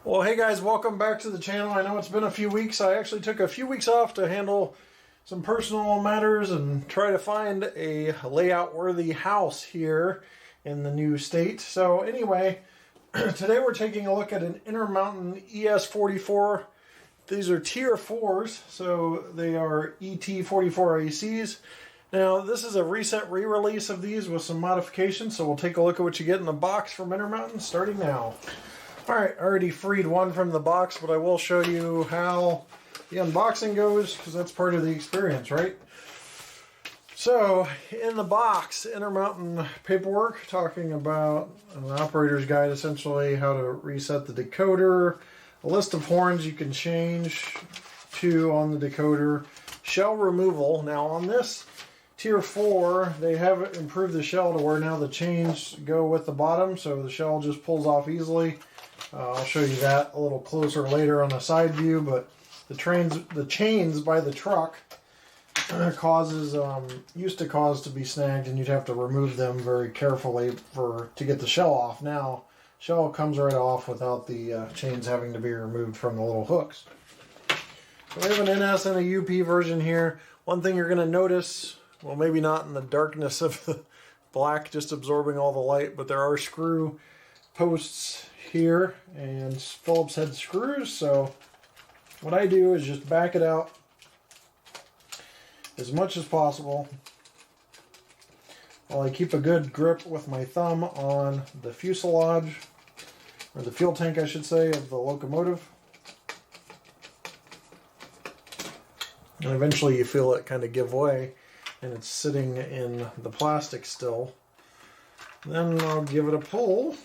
Well, hey guys, welcome back to the channel. I know it's been a few weeks. I actually took a few weeks off to handle some personal matters and try to find a layout-worthy house here in the new state. So anyway, today we're taking a look at an Intermountain ES44. These are tier 4s, so they are ET44ACs. Now, this is a recent re-release of these with some modifications, so we'll take a look at what you get in the box from Intermountain starting now. Alright, I already freed one from the box, but I will show you how the unboxing goes, because that's part of the experience, right? So, in the box, Intermountain paperwork talking about an operator's guide, essentially, how to reset the decoder, a list of horns you can change to on the decoder, shell removal. Now, on this Tier 4, they have improved the shell to where now the chains go with the bottom, so the shell just pulls off easily. I'll show you that a little closer later on the side view, but the chains by the truck used to cause to be snagged, and you'd have to remove them very carefully to get the shell off. Now, shell comes right off without the chains having to be removed from the little hooks. So we have an NS and a UP version here. One thing you're going to notice, well, maybe not in the darkness of the black just absorbing all the light, but there are screw posts here and Phillips head screws. So what I do is just back it out as much as possible while I keep a good grip with my thumb on the fuselage, or the fuel tank I should say, of the locomotive. And eventually you feel it kind of give way and it's sitting in the plastic still. Then I'll give it a pull.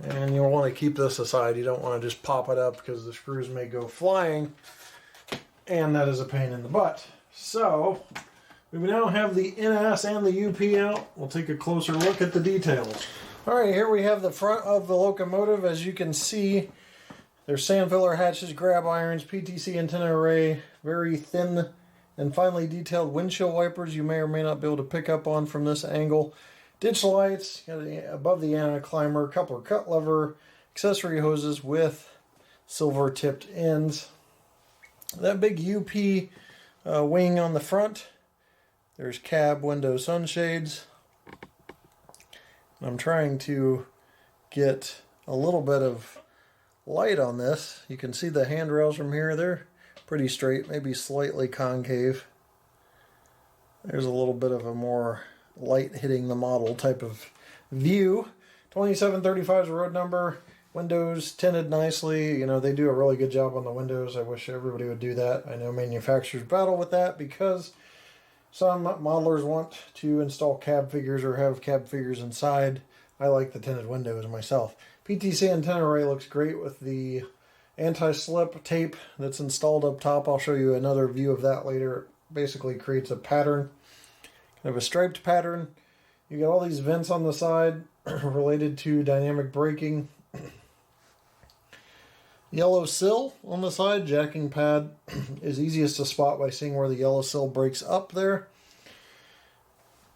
And you'll want to keep this aside. You don't want to just pop it up because the screws may go flying, and that is a pain in the butt. So we now have the NS and the UP out. We'll take a closer look at the details. Alright, here we have the front of the locomotive. As you can see, there's sand filler hatches, grab irons, PTC antenna array, very thin and finely detailed windshield wipers you may or may not be able to pick up on from this angle. Ditch lights, above the anti-climber, coupler cut lever, accessory hoses with silver tipped ends. That big UP wing on the front, there's cab window sunshades. I'm trying to get a little bit of light on this. You can see the handrails from here, they're pretty straight, maybe slightly concave. There's a little bit of a more light hitting the model type of view. 2735 is the road number. Windows tinted nicely. You know, they do a really good job on the windows. I wish everybody would do that. I know manufacturers battle with that because some modelers want to install cab figures or have cab figures inside. I like the tinted windows myself. PTC antenna array looks great with the anti-slip tape that's installed up top. I'll show you another view of that later. It basically creates a pattern. Have a striped pattern. You got all these vents on the side related to dynamic braking. Yellow sill on the side, jacking pad is easiest to spot by seeing where the yellow sill breaks up there.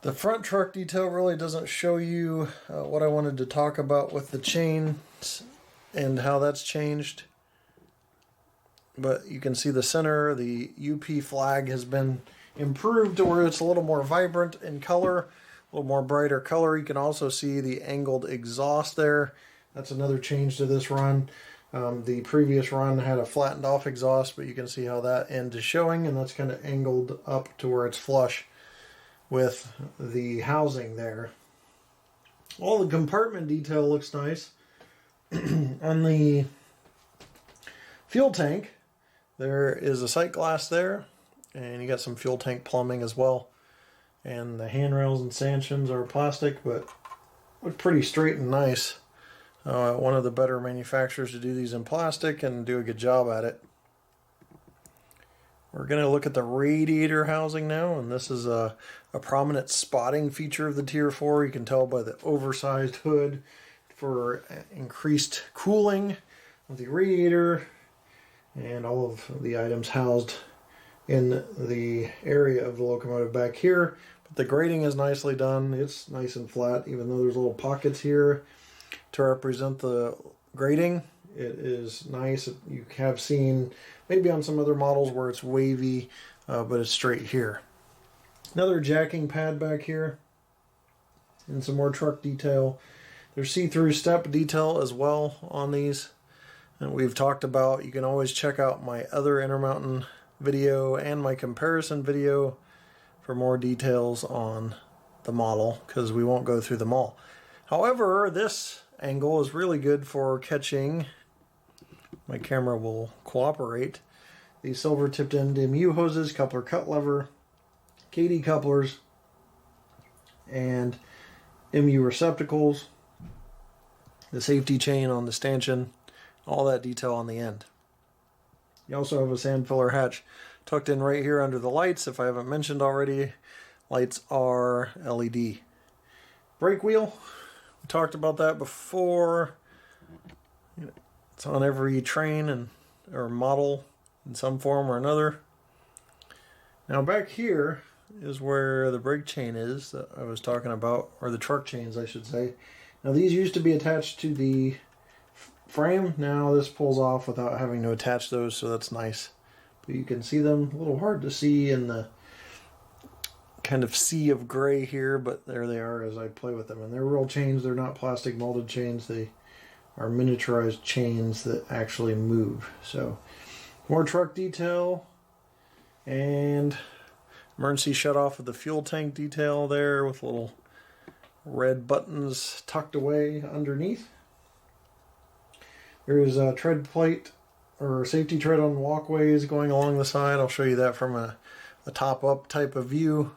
The front truck detail really doesn't show you what I wanted to talk about with the chains and how that's changed. But you can see the center, the UP flag has been improved to where it's a little more vibrant in color, a little more brighter color. You can also see the angled exhaust there. That's another change to this run. The previous run had a flattened off exhaust, but you can see how that end is showing, and that's kind of angled up to where it's flush with the housing there. All the compartment detail looks nice. On the fuel tank, there is a sight glass there. And you got some fuel tank plumbing as well. And the handrails and stanchions are plastic, but look pretty straight and nice. One of the better manufacturers to do these in plastic and do a good job at it. We're going to look at the radiator housing now, and this is a prominent spotting feature of the Tier 4. You can tell by the oversized hood for increased cooling of the radiator and all of the items housed in the area of the locomotive back here. But the grading is nicely done. It's nice and flat, even though there's little pockets here to represent the grading. It is nice. You have seen maybe on some other models where it's wavy, but it's straight here. Another jacking pad back here, and some more truck detail. There's see-through step detail as well on these, and we've talked about. You can always check out my other Intermountain video and my comparison video for more details on the model, because we won't go through them all. However, this angle is really good for catching, my camera will cooperate, these silver tipped end MU hoses, coupler cut lever, KD couplers, and MU receptacles, the safety chain on the stanchion, all that detail on the end. You also have a sand filler hatch tucked in right here under the lights. If I haven't mentioned already, lights are LED. Brake wheel, we talked about that before. It's on every train or model in some form or another. Now back here is where the brake chain is that I was talking about, or the truck chains I should say. Now these used to be attached to the frame. Now this pulls off without having to attach those, so that's nice. But you can see them, a little hard to see in the kind of sea of gray here, but there they are as I play with them. And they're real chains, they're not plastic molded chains, they are miniaturized chains that actually move. So more truck detail, and emergency shut off of the fuel tank detail there with little red buttons tucked away underneath. There is a tread plate or safety tread on walkways going along the side. I'll show you that from a top up type of view.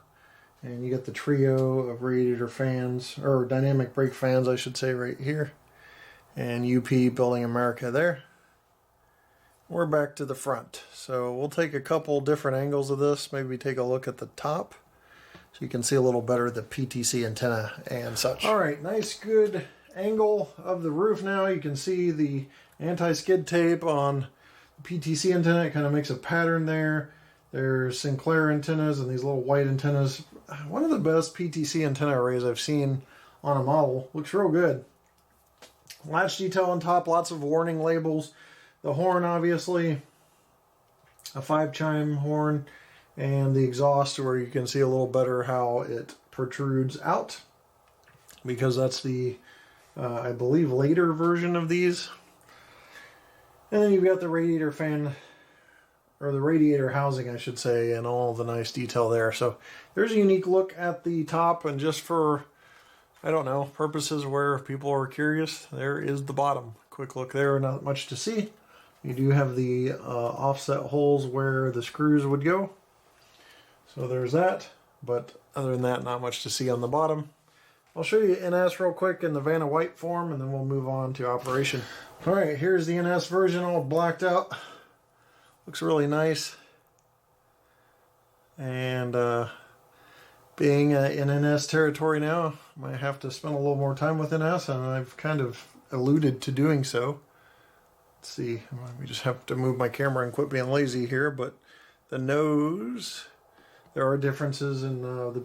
And you get the trio of radiator fans, or dynamic brake fans I should say, right here. And UP Building America there. We're back to the front. So we'll take a couple different angles of this, maybe take a look at the top so you can see a little better the PTC antenna and such. Alright, nice good angle of the roof now. You can see the anti-skid tape on the PTC antenna. It kind of makes a pattern there. There's Sinclair antennas and these little white antennas. One of the best PTC antenna arrays I've seen on a model. Looks real good. Latch detail on top, lots of warning labels. The horn, obviously, a 5-chime horn, and the exhaust where you can see a little better how it protrudes out, because that's the, I believe, later version of these. And then you've got the radiator fan, or the radiator housing, I should say, and all the nice detail there. So there's a unique look at the top, and just for, I don't know, purposes where people are curious, there is the bottom. Quick look there, not much to see. You do have the offset holes where the screws would go. So there's that, but other than that, not much to see on the bottom. I'll show you NS real quick in the Vanna White form, and then we'll move on to operation. Alright, here's the NS version all blacked out. Looks really nice. And being in NS territory now, I might have to spend a little more time with NS, and I've kind of alluded to doing so. Let's see, we just have to move my camera and quit being lazy here, but the nose, there are differences in the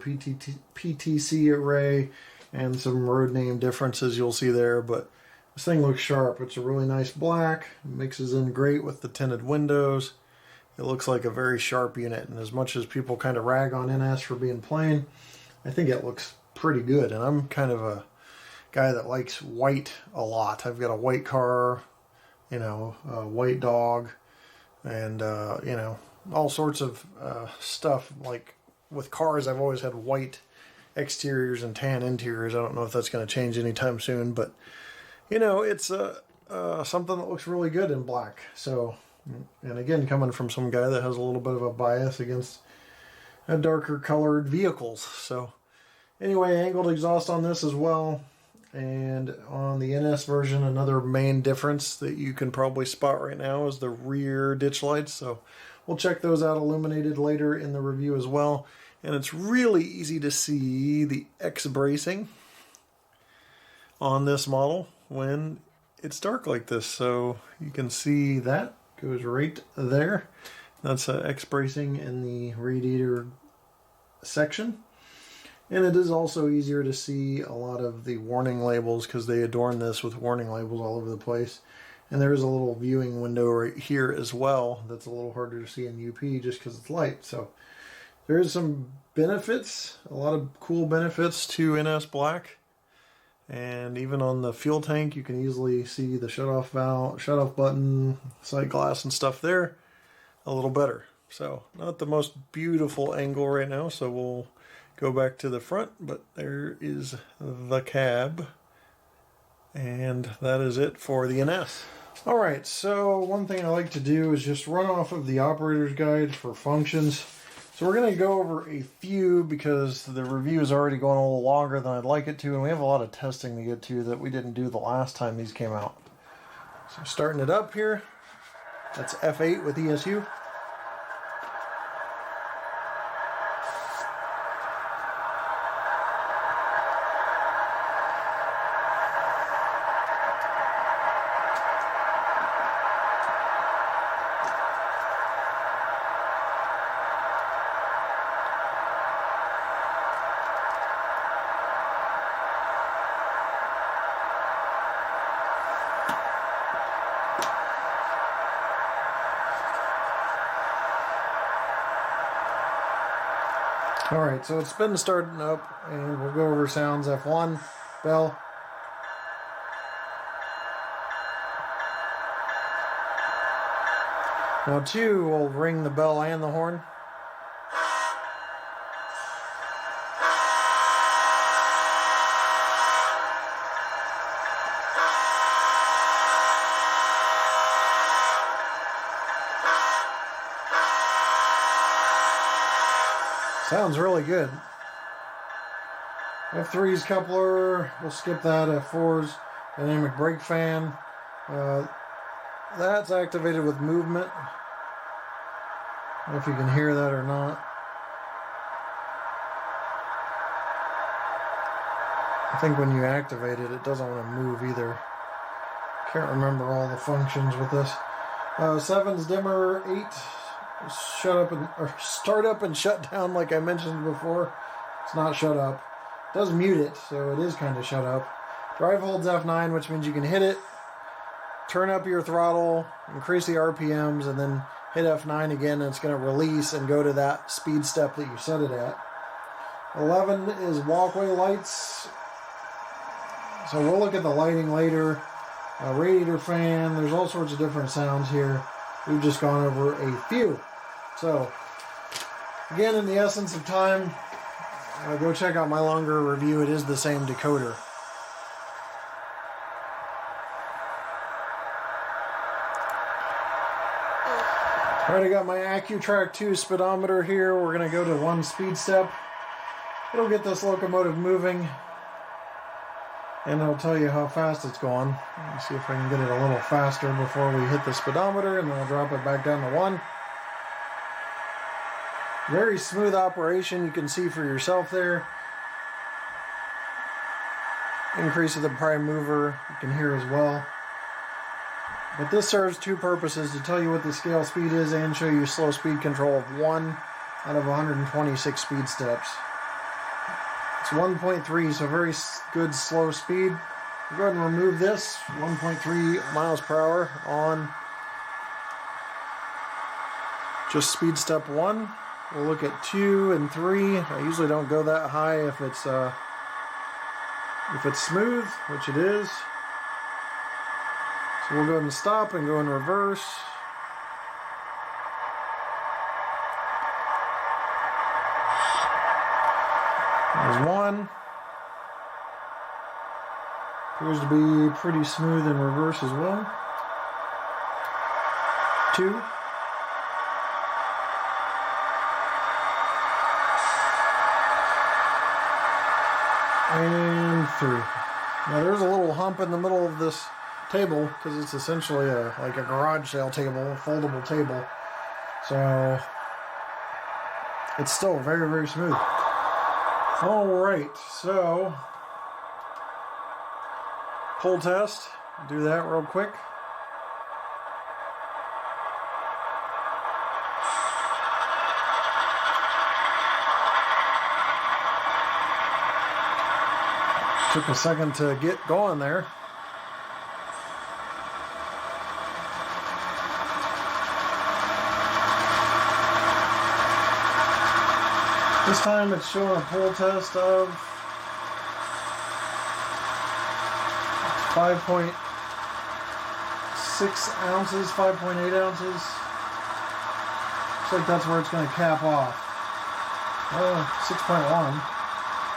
PTC array and some road name differences you'll see there, but this thing looks sharp. It's a really nice black, it mixes in great with the tinted windows. It looks like a very sharp unit, and as much as people kind of rag on NS for being plain, I think it looks pretty good. And I'm kind of a guy that likes white a lot. I've got a white car, you know, a white dog, and you know, all sorts of stuff. Like with cars, I've always had white exteriors and tan interiors. I don't know if that's going to change anytime soon, but you know, it's something that looks really good in black. So, and again, coming from some guy that has a little bit of a bias against darker colored vehicles. So anyway, angled exhaust on this as well. And on the NS version, another main difference that you can probably spot right now is the rear ditch lights. So we'll check those out illuminated later in the review as well. And it's really easy to see the X bracing on this model when it's dark like this. So you can see that goes right there. That's X bracing in the radiator section. And it is also easier to see a lot of the warning labels because they adorn this with warning labels all over the place. And there is a little viewing window right here as well that's a little harder to see in UP just because it's light. So there's some benefits, a lot of cool benefits to NS Black. And even on the fuel tank, you can easily see the shutoff valve, shutoff button, sight glass and stuff there a little better. So not the most beautiful angle right now, so we'll go back to the front, but there is the cab. And that is it for the NS. All right, so one thing I like to do is just run off of the operator's guide for functions. So we're going to go over a few because the review is already going a little longer than I'd like it to, and we have a lot of testing to get to that we didn't do the last time these came out. So starting it up here, that's F8 with ESU. Alright, so it's been starting up, and we'll go over sounds. F1, bell. Now 2 will ring the bell and the horn. Sounds really good. F3's coupler, we'll skip that. F4's dynamic brake fan. That's activated with movement. I don't know if you can hear that or not. I think when you activate it, it doesn't want to move either. Can't remember all the functions with this. 7's dimmer, 8 start up and shut down, like I mentioned before. It's not shut up. It does mute it, so it is kind of shut up. Drive holds F9, which means you can hit it, turn up your throttle, increase the RPMs, and then hit F9 again, and it's going to release and go to that speed step that you set it at. 11 is walkway lights. So we'll look at the lighting later. Radiator fan, there's all sorts of different sounds here. We've just gone over a few. So, again, in the essence of time, go check out my longer review. It is the same decoder. Alright, I got my AccuTrack 2 speedometer here. We're going to go to 1 speed step. It'll get this locomotive moving, and it'll tell you how fast it's going. Let me see if I can get it a little faster before we hit the speedometer, and then I'll drop it back down to 1. Very smooth operation, you can see for yourself there. Increase of the prime mover, you can hear as well. But this serves 2 purposes: to tell you what the scale speed is and show you slow speed control of 1 out of 126 speed steps. It's 1.3, so very good slow speed. We'll go ahead and remove this. 1.3 miles per hour on just speed step 1. We'll look at 2 and 3. I usually don't go that high if it's smooth, which it is. So we'll go ahead and stop and go in reverse. There's 1. Appears to be pretty smooth in reverse as well. 2. And 3. Now there's a little hump in the middle of this table because it's essentially like a garage sale table, a foldable table. So it's still very, very smooth. Alright, so pull test. Do that real quick. Took a second to get going there. This time it's showing a pull test of 5.6 ounces, 5.8 ounces. Looks like that's where it's going to cap off. 6.1,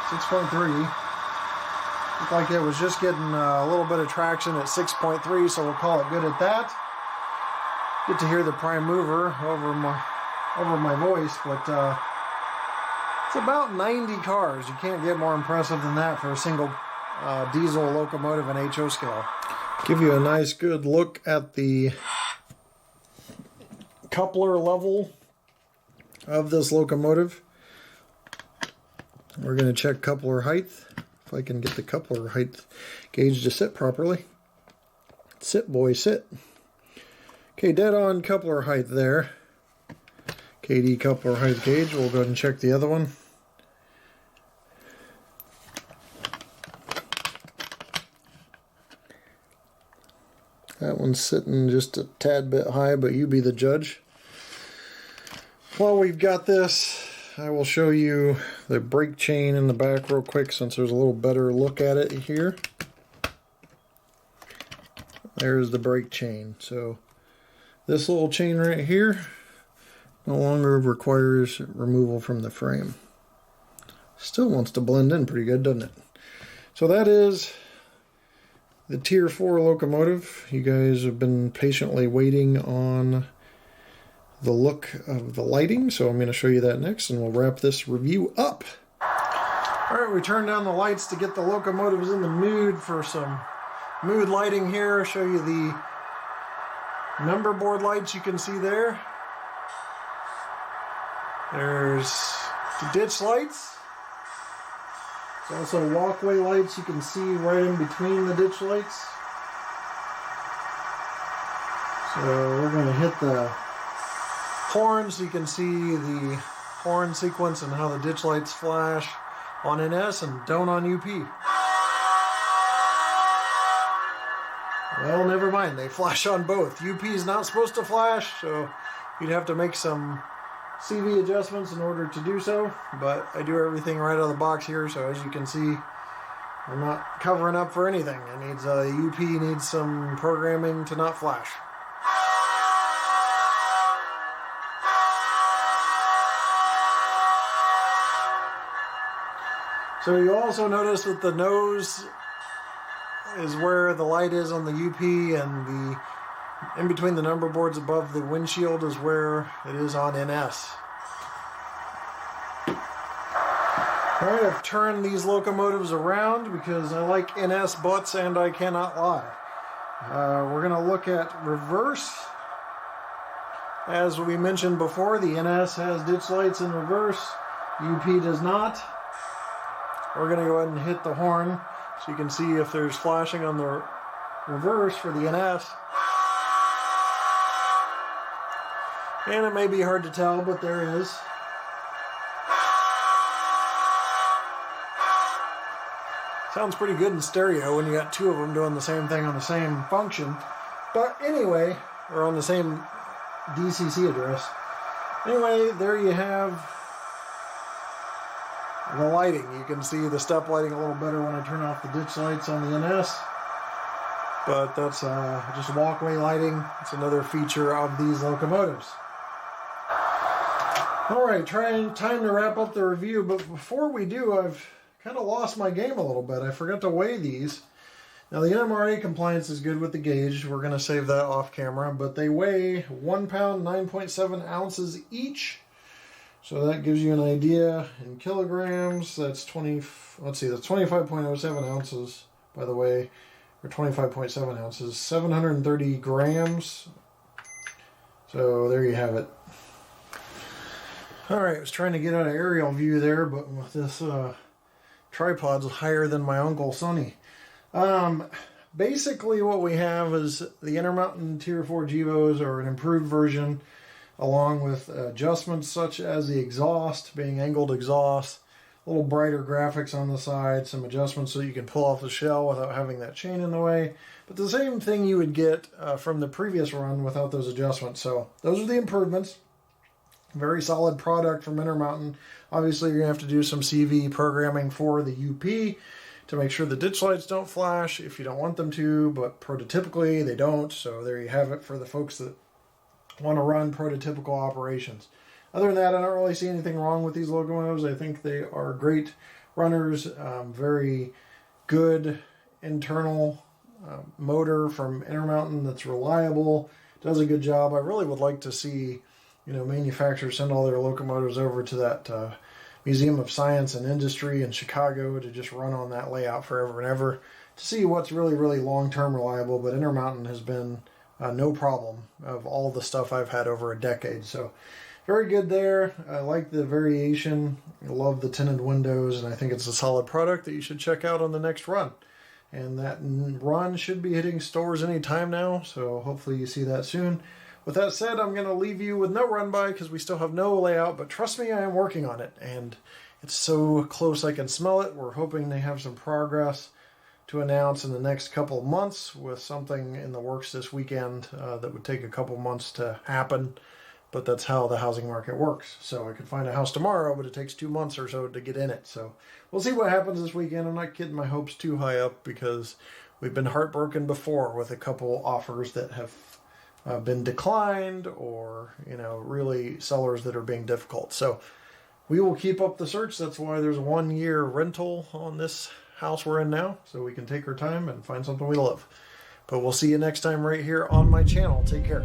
6.3. Looked like it was just getting a little bit of traction at 6.3, so we'll call it good at that. Get to hear the prime mover over my voice, but it's about 90 cars. You can't get more impressive than that for a single diesel locomotive and HO scale. Give you a nice good look at the coupler level of this locomotive. We're going to check coupler height. If I can get the coupler height gauge to sit properly. Sit, boy, sit. Okay, dead on coupler height there. KD coupler height gauge. We'll go ahead and check the other one. That one's sitting just a tad bit high, but you be the judge. While we've got this, I will show you the brake chain in the back real quick since there's a little better look at it here. There's the brake chain. So this little chain right here no longer requires removal from the frame. Still wants to blend in pretty good, doesn't it? So that is the Tier 4 locomotive. You guys have been patiently waiting on the look of the lighting, so I'm going to show you that next, and we'll wrap this review up. Alright, we turned down the lights to get the locomotives in the mood for some mood lighting here. I'll show you the number board lights you can see there. There's the ditch lights. There's also walkway lights you can see right in between the ditch lights. So we're going to hit the horn so you can see the horn sequence and how the ditch lights flash on NS and don't on UP. Well, never mind. They flash on both. UP is not supposed to flash, so you'd have to make some CV adjustments in order to do so, but I do everything right out of the box here, so as you can see, I'm not covering up for anything. It needs UP needs some programming to not flash. So you also notice that the nose is where the light is on the UP, and the in between the number boards above the windshield is where it is on NS. Alright, I've turned these locomotives around because I like NS butts and I cannot lie. We're going to look at reverse. As we mentioned before, the NS has ditch lights in reverse. UP does not. We're going to go ahead and hit the horn so you can see if there's flashing on the reverse for the NS. And it may be hard to tell, but there is. Sounds pretty good in stereo when you got two of them doing the same thing on the same function. But anyway, or on the same DCC address. Anyway, there you have the lighting. You can see the step lighting a little better when I turn off the ditch lights on the NS. But that's just walkway lighting. It's another feature of these locomotives. Alright, time to wrap up the review, but before we do, I've kind of lost my game a little bit. I forgot to weigh these. Now the NMRA compliance is good with the gauge. We're going to save that off camera, but they weigh 1 pound, 9.7 ounces each. So that gives you an idea in kilograms. That's 25.07 ounces, by the way, or 25.7 ounces, 730 grams. So there you have it. Alright, I was trying to get out an aerial view there, but with this tripod's higher than my Uncle Sonny. Basically what we have is the Intermountain Tier 4 Gevos are an improved version, along with adjustments such as the exhaust, being angled exhaust, a little brighter graphics on the side, some adjustments so you can pull off the shell without having that chain in the way. But the same thing you would get from the previous run without those adjustments. So those are the improvements. Very solid product from Intermountain. Obviously, you're going to have to do some CV programming for the UP to make sure the ditch lights don't flash if you don't want them to, but prototypically they don't. So there you have it for the folks that want to run prototypical operations. Other than that, I don't really see anything wrong with these locomotives. I think they are great runners, very good internal motor from Intermountain that's reliable, does a good job. I really would like to see, manufacturers send all their locomotives over to that Museum of Science and Industry in Chicago to just run on that layout forever and ever to see what's really, really long-term reliable. But Intermountain has been no problem of all the stuff I've had over a decade. So very good there. I like the variation. I love the tinted windows, and I think it's a solid product that you should check out on the next run. And that run should be hitting stores any time now, so hopefully you see that soon. With that said, I'm going to leave you with no run by because we still have no layout, but trust me, I am working on it, and it's so close I can smell it. We're hoping they have some progress to announce in the next couple of months, with something in the works this weekend that would take a couple months to happen, but that's how the housing market works. So I could find a house tomorrow, but it takes 2 months or so to get in it. So we'll see what happens this weekend. I'm not getting my hopes too high up because we've been heartbroken before with a couple offers that have been declined, or really sellers that are being difficult. So we will keep up the search. That's why there's a 1-year rental on this house we're in now, so we can take our time and find something we love. But we'll see you next time right here on my channel. Take care.